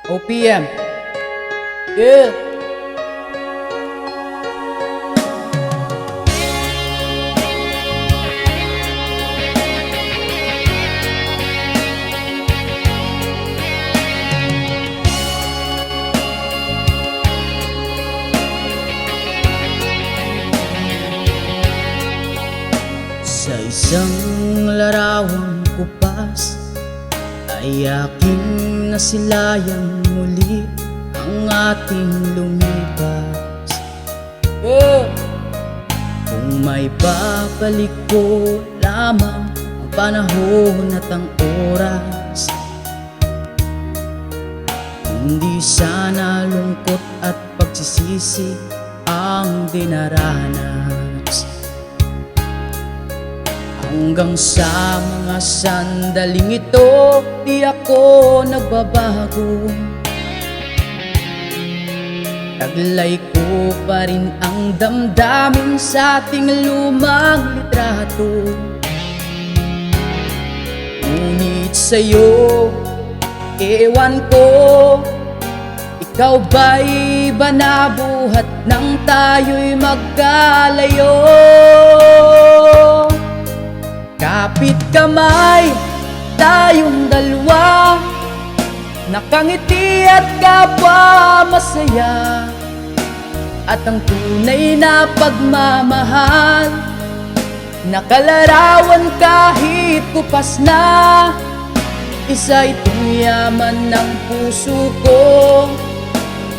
OPM. Yeah. Sa isang larawang kupas ay aking nasilayang muli ang ating lumipas. Kung may babalik ko lamang ang panahon at ang oras, hindi sana lungkot at pagsisisi ang dinaranas. Hanggang sa mga sandaling ito, di ako nagbabago. Taglay ko pa rin ang damdamin sa ating lumang litrato. Ngunit sa'yo, ewan ko, ikaw ba'y ba nabuhat nang tayo'y magkalayo? Kapit kamay, tayong dalawa, nakangiti at kapwa masaya. At ang tunay na pagmamahal, nakalarawan kahit kupas na. Isa itong yaman ng puso ko,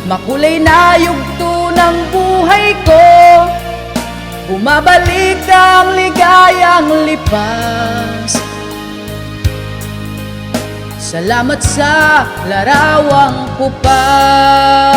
makulay na yugto ng buhay ko. Bumabalik ang ligayang lipas. Salamat sa larawang kupas.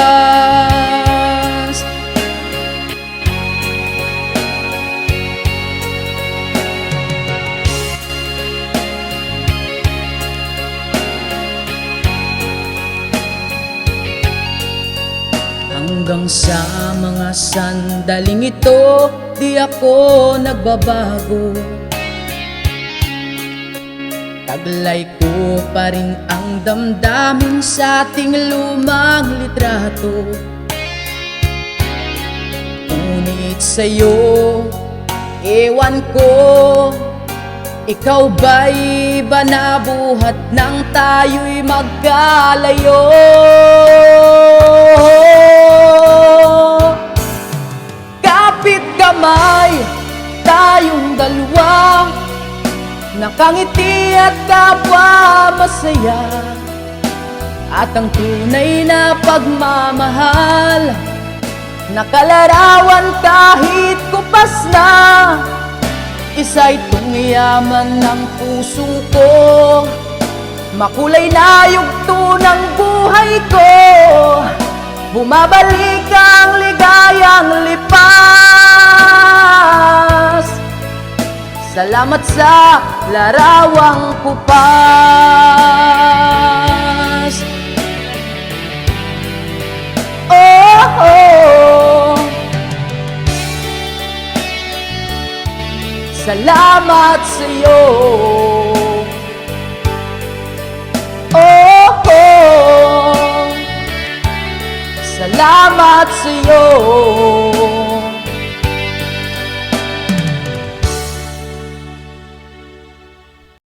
Hanggang sa mga sandaling ito, di ako nagbabago. Taglay ko pa rin ang damdamin sa ating lumang litrato. Ngunit sa'yo, ewan ko, ikaw ba'y ba nabuhat nang tayo'y magkalayo? Kapit kamay, tayong dalawa, nakangiti at kapwa masaya. At ang tunay na pagmamahal, nakalarawan kahit kupas na. Isa itong yaman ng puso ko, makulay na yugto ng buhay ko. Bumabalik ang ligayang lipas. Salamat sa larawang kupas. Oh, oh. Salamat sa'yo. Oh, oh. Salamat sa'yo.